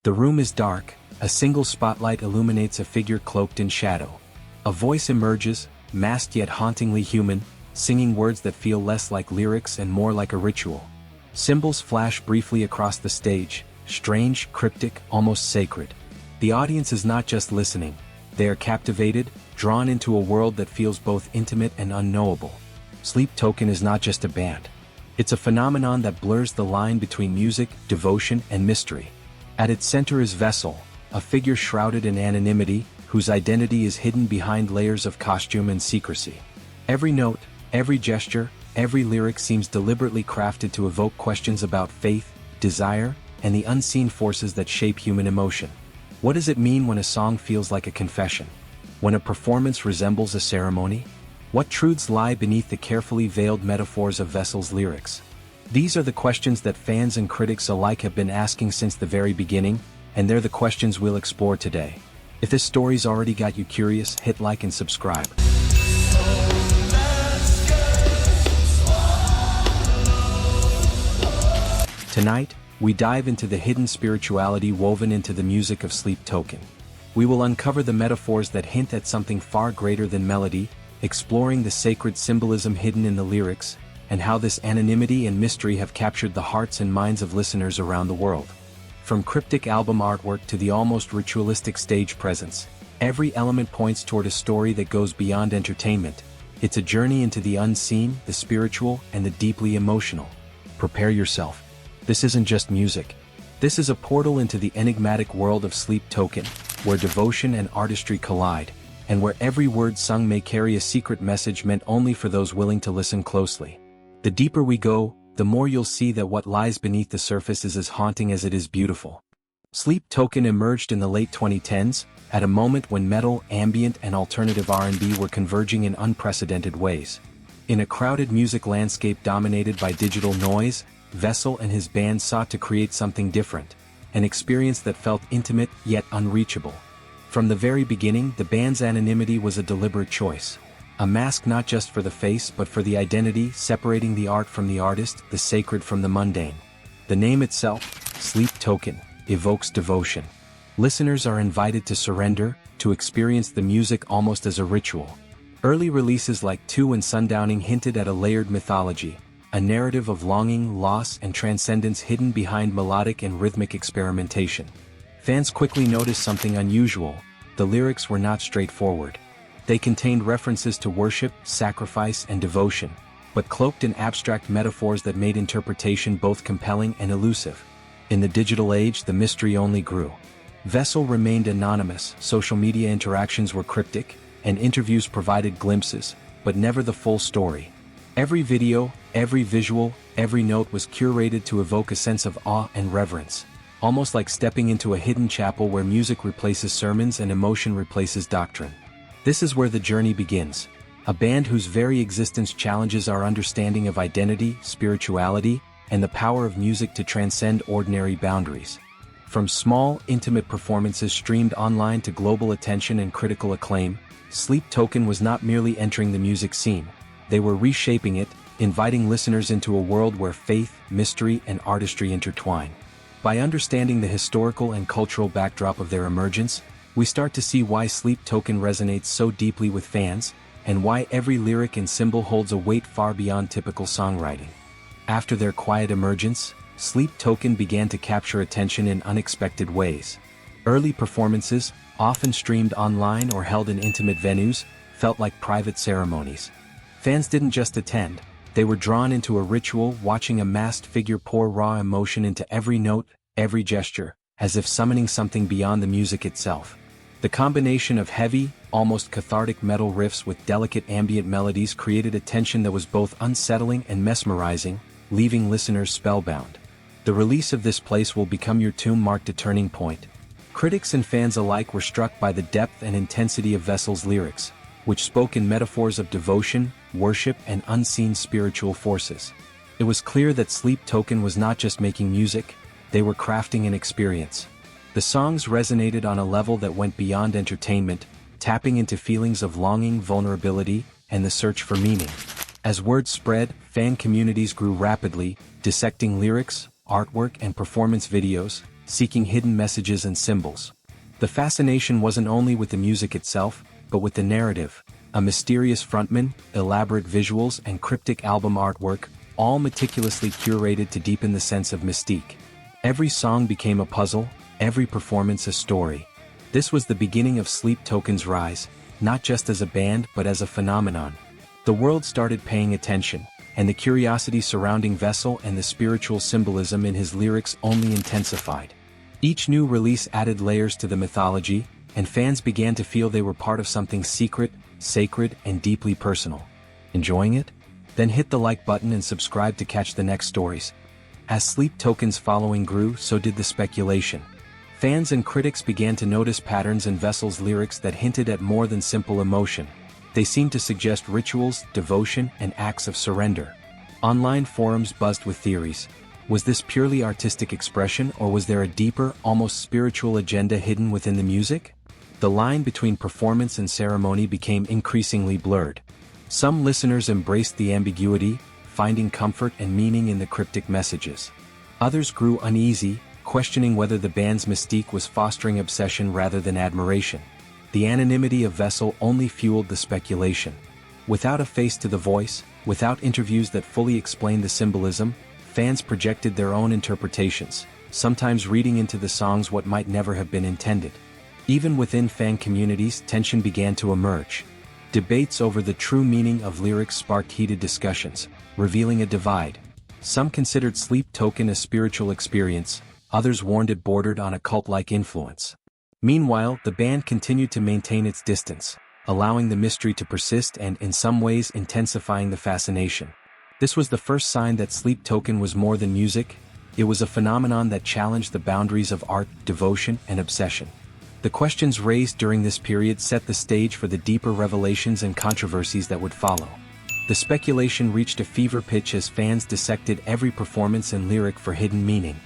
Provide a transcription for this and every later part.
The room is dark, a single spotlight illuminates a figure cloaked in shadow. A voice emerges, masked yet hauntingly human, singing words that feel less like lyrics and more like a ritual. Symbols flash briefly across the stage, strange, cryptic, almost sacred. The audience is not just listening, they are captivated, drawn into a world that feels both intimate and unknowable. Sleep Token is not just a band. It's a phenomenon that blurs the line between music, devotion, and mystery. At its center is Vessel, a figure shrouded in anonymity, whose identity is hidden behind layers of costume and secrecy. Every note, every gesture, every lyric seems deliberately crafted to evoke questions about faith, desire, and the unseen forces that shape human emotion. What does it mean when a song feels like a confession? When a performance resembles a ceremony? What truths lie beneath the carefully veiled metaphors of Vessel's lyrics? These are the questions that fans and critics alike have been asking since the very beginning, and they're the questions we'll explore today. If this story's already got you curious, hit like and subscribe. Tonight, we dive into the hidden spirituality woven into the music of Sleep Token. We will uncover the metaphors that hint at something far greater than melody, exploring the sacred symbolism hidden in the lyrics, and how this anonymity and mystery have captured the hearts and minds of listeners around the world. From cryptic album artwork to the almost ritualistic stage presence, every element points toward a story that goes beyond entertainment. It's a journey into the unseen, the spiritual, and the deeply emotional. Prepare yourself. This isn't just music. This is a portal into the enigmatic world of Sleep Token, where devotion and artistry collide, and where every word sung may carry a secret message meant only for those willing to listen closely. The deeper we go, the more you'll see that what lies beneath the surface is as haunting as it is beautiful. Sleep Token emerged in the late 2010s, at a moment when metal, ambient, and alternative R&B were converging in unprecedented ways. In a crowded music landscape dominated by digital noise, Vessel and his band sought to create something different, an experience that felt intimate yet unreachable. From the very beginning, the band's anonymity was a deliberate choice. A mask not just for the face but for the identity, separating the art from the artist, the sacred from the mundane. The name itself, Sleep Token, evokes devotion. Listeners are invited to surrender, to experience the music almost as a ritual. Early releases like Two and Sundowning hinted at a layered mythology, a narrative of longing, loss, and transcendence hidden behind melodic and rhythmic experimentation. Fans quickly noticed something unusual. The lyrics were not straightforward. They contained references to worship, sacrifice, and devotion, but cloaked in abstract metaphors that made interpretation both compelling and elusive. In the digital age, the mystery only grew. Vessel remained anonymous, social media interactions were cryptic, and interviews provided glimpses, but never the full story. Every video, every visual, every note was curated to evoke a sense of awe and reverence, almost like stepping into a hidden chapel where music replaces sermons and emotion replaces doctrine. This is where the journey begins. A band whose very existence challenges our understanding of identity, spirituality, and the power of music to transcend ordinary boundaries. From small, intimate performances streamed online to global attention and critical acclaim, Sleep Token was not merely entering the music scene. They were reshaping it, inviting listeners into a world where faith, mystery, and artistry intertwine. By understanding the historical and cultural backdrop of their emergence, we start to see why Sleep Token resonates so deeply with fans, and why every lyric and symbol holds a weight far beyond typical songwriting. After their quiet emergence, Sleep Token began to capture attention in unexpected ways. Early performances, often streamed online or held in intimate venues, felt like private ceremonies. Fans didn't just attend, they were drawn into a ritual, watching a masked figure pour raw emotion into every note, every gesture, as if summoning something beyond the music itself. The combination of heavy, almost cathartic metal riffs with delicate ambient melodies created a tension that was both unsettling and mesmerizing, leaving listeners spellbound. The release of This Place Will Become Your Tomb marked a turning point. Critics and fans alike were struck by the depth and intensity of Vessel's lyrics, which spoke in metaphors of devotion, worship, and unseen spiritual forces. It was clear that Sleep Token was not just making music, they were crafting an experience. The songs resonated on a level that went beyond entertainment, tapping into feelings of longing, vulnerability, and the search for meaning. As word spread, fan communities grew rapidly, dissecting lyrics, artwork, and performance videos, seeking hidden messages and symbols. The fascination wasn't only with the music itself, but with the narrative, a mysterious frontman, elaborate visuals and cryptic album artwork, all meticulously curated to deepen the sense of mystique. Every song became a puzzle, every performance a story. This was the beginning of Sleep Token's rise, not just as a band but as a phenomenon. The world started paying attention, and the curiosity surrounding Vessel and the spiritual symbolism in his lyrics only intensified. Each new release added layers to the mythology, and fans began to feel they were part of something secret, sacred, and deeply personal. Enjoying it? Then hit the like button and subscribe to catch the next stories. As Sleep Token's following grew, so did the speculation. Fans and critics began to notice patterns in Vessel's lyrics that hinted at more than simple emotion. They seemed to suggest rituals, devotion, and acts of surrender. Online forums buzzed with theories. Was this purely artistic expression, or was there a deeper, almost spiritual agenda hidden within the music? The line between performance and ceremony became increasingly blurred. Some listeners embraced the ambiguity, finding comfort and meaning in the cryptic messages. Others grew uneasy, questioning whether the band's mystique was fostering obsession rather than admiration. The anonymity of Vessel only fueled the speculation. Without a face to the voice, without interviews that fully explained the symbolism, fans projected their own interpretations, sometimes reading into the songs what might never have been intended. Even within fan communities, tension began to emerge. Debates over the true meaning of lyrics sparked heated discussions, revealing a divide. Some considered Sleep Token a spiritual experience, others warned it bordered on a cult-like influence. Meanwhile, the band continued to maintain its distance, allowing the mystery to persist and, in some ways, intensifying the fascination. This was the first sign that Sleep Token was more than music. It was a phenomenon that challenged the boundaries of art, devotion, and obsession. The questions raised during this period set the stage for the deeper revelations and controversies that would follow. The speculation reached a fever pitch as fans dissected every performance and lyric for hidden meaning.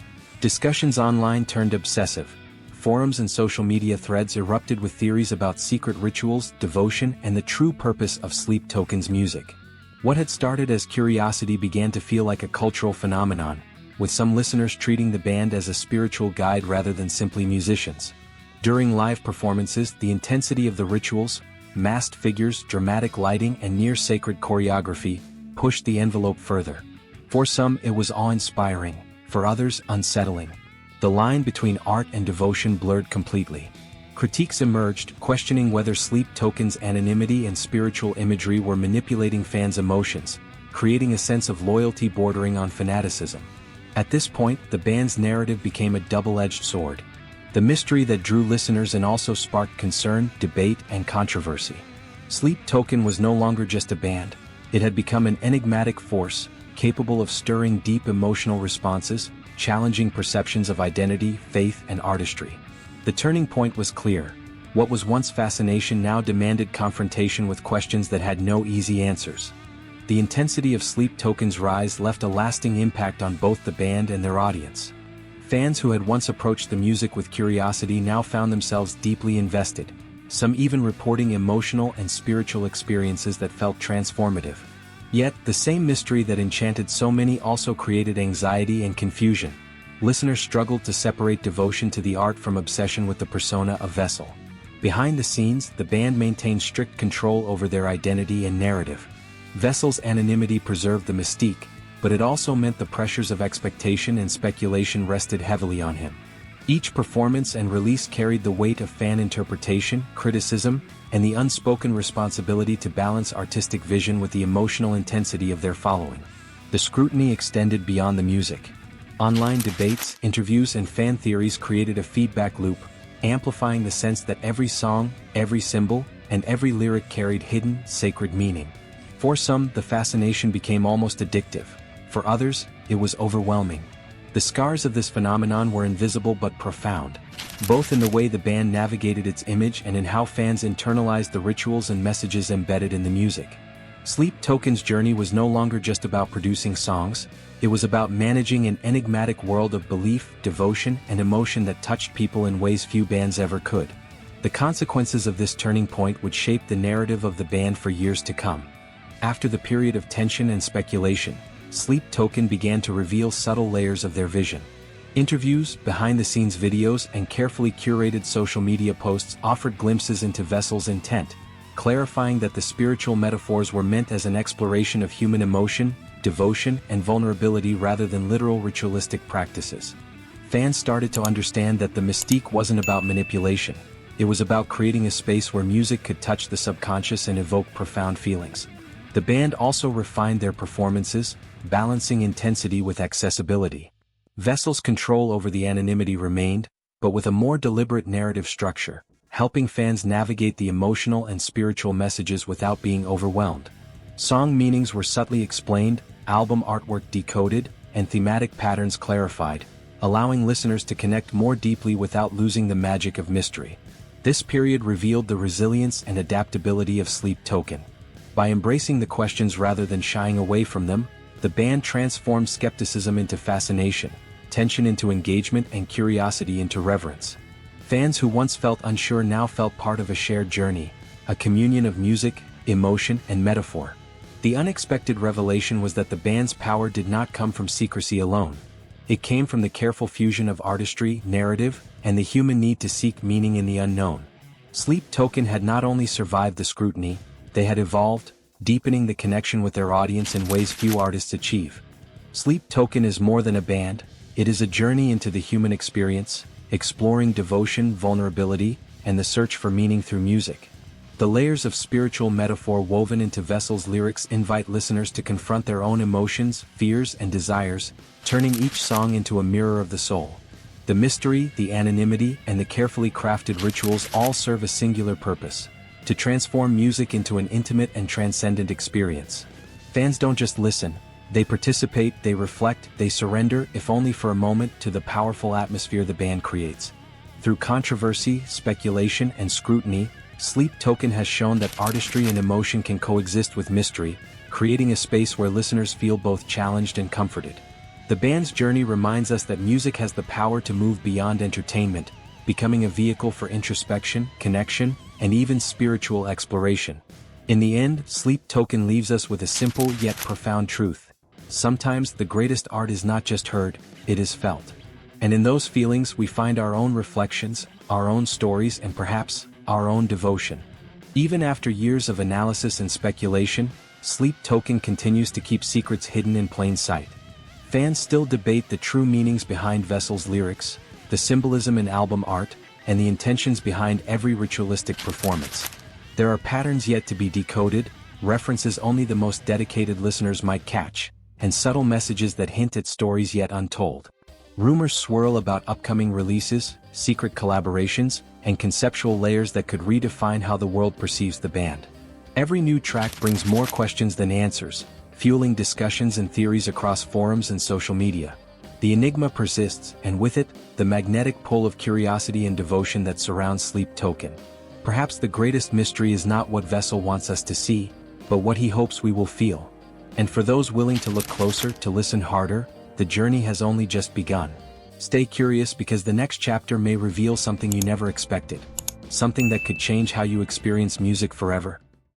Discussions online turned obsessive. Forums and social media threads erupted with theories about secret rituals, devotion, and the true purpose of Sleep Token's music. What had started as curiosity began to feel like a cultural phenomenon, with some listeners treating the band as a spiritual guide rather than simply musicians. During live performances, the intensity of the rituals, masked figures, dramatic lighting, and near-sacred choreography pushed the envelope further. For some, it was awe-inspiring, for others, unsettling. The line between art and devotion blurred completely. Critiques emerged, questioning whether Sleep Token's anonymity and spiritual imagery were manipulating fans' emotions, creating a sense of loyalty bordering on fanaticism. At this point, the band's narrative became a double-edged sword. The mystery that drew listeners and also sparked concern, debate, and controversy. Sleep Token was no longer just a band. It had become an enigmatic force, capable of stirring deep emotional responses, challenging perceptions of identity, faith, and artistry. The turning point was clear. What was once fascination now demanded confrontation with questions that had no easy answers. The intensity of Sleep Token's rise left a lasting impact on both the band and their audience. Fans who had once approached the music with curiosity now found themselves deeply invested, some even reporting emotional and spiritual experiences that felt transformative. Yet, the same mystery that enchanted so many also created anxiety and confusion. Listeners struggled to separate devotion to the art from obsession with the persona of Vessel. Behind the scenes, the band maintained strict control over their identity and narrative. Vessel's anonymity preserved the mystique, but it also meant the pressures of expectation and speculation rested heavily on him. Each performance and release carried the weight of fan interpretation, criticism, and the unspoken responsibility to balance artistic vision with the emotional intensity of their following. The scrutiny extended beyond the music. Online debates, interviews, and fan theories created a feedback loop, amplifying the sense that every song, every symbol, and every lyric carried hidden, sacred meaning. For some, the fascination became almost addictive. For others, it was overwhelming. The scars of this phenomenon were invisible but profound, both in the way the band navigated its image and in how fans internalized the rituals and messages embedded in the music. Sleep Token's journey was no longer just about producing songs, it was about managing an enigmatic world of belief, devotion, and emotion that touched people in ways few bands ever could. The consequences of this turning point would shape the narrative of the band for years to come. After the period of tension and speculation, Sleep Token began to reveal subtle layers of their vision. Interviews, behind-the-scenes videos, and carefully curated social media posts offered glimpses into Vessel's intent, clarifying that the spiritual metaphors were meant as an exploration of human emotion, devotion, and vulnerability rather than literal ritualistic practices. Fans started to understand that the mystique wasn't about manipulation. It was about creating a space where music could touch the subconscious and evoke profound feelings. The band also refined their performances, balancing intensity with accessibility. Vessel's control over the anonymity remained, but with a more deliberate narrative structure, helping fans navigate the emotional and spiritual messages without being overwhelmed. Song meanings were subtly explained, album artwork decoded, and thematic patterns clarified, allowing listeners to connect more deeply without losing the magic of mystery. This period revealed the resilience and adaptability of Sleep Token. By embracing the questions rather than shying away from them, the band transformed skepticism into fascination, tension into engagement, and curiosity into reverence. Fans who once felt unsure now felt part of a shared journey, a communion of music, emotion, and metaphor. The unexpected revelation was that the band's power did not come from secrecy alone. It came from the careful fusion of artistry, narrative, and the human need to seek meaning in the unknown. Sleep Token had not only survived the scrutiny, they had evolved, deepening the connection with their audience in ways few artists achieve. Sleep Token is more than a band, it is a journey into the human experience, exploring devotion, vulnerability, and the search for meaning through music. The layers of spiritual metaphor woven into Vessel's lyrics invite listeners to confront their own emotions, fears, and desires, turning each song into a mirror of the soul. The mystery, the anonymity, and the carefully crafted rituals all serve a singular purpose: to transform music into an intimate and transcendent experience. Fans don't just listen, they participate, they reflect, they surrender, if only for a moment, to the powerful atmosphere the band creates. Through controversy, speculation, and scrutiny, Sleep Token has shown that artistry and emotion can coexist with mystery, creating a space where listeners feel both challenged and comforted. The band's journey reminds us that music has the power to move beyond entertainment, becoming a vehicle for introspection, connection, and even spiritual exploration. In the end, Sleep Token leaves us with a simple yet profound truth. Sometimes the greatest art is not just heard, it is felt. And in those feelings we find our own reflections, our own stories, and perhaps, our own devotion. Even after years of analysis and speculation, Sleep Token continues to keep secrets hidden in plain sight. Fans still debate the true meanings behind Vessel's lyrics, the symbolism in album art, and the intentions behind every ritualistic performance. There are patterns yet to be decoded, references only the most dedicated listeners might catch, and subtle messages that hint at stories yet untold. Rumors swirl about upcoming releases, secret collaborations, and conceptual layers that could redefine how the world perceives the band. Every new track brings more questions than answers, fueling discussions and theories across forums and social media. The enigma persists, and with it, the magnetic pull of curiosity and devotion that surrounds Sleep Token. Perhaps the greatest mystery is not what Vessel wants us to see, but what he hopes we will feel. And for those willing to look closer, to listen harder, the journey has only just begun. Stay curious, because the next chapter may reveal something you never expected. Something that could change how you experience music forever.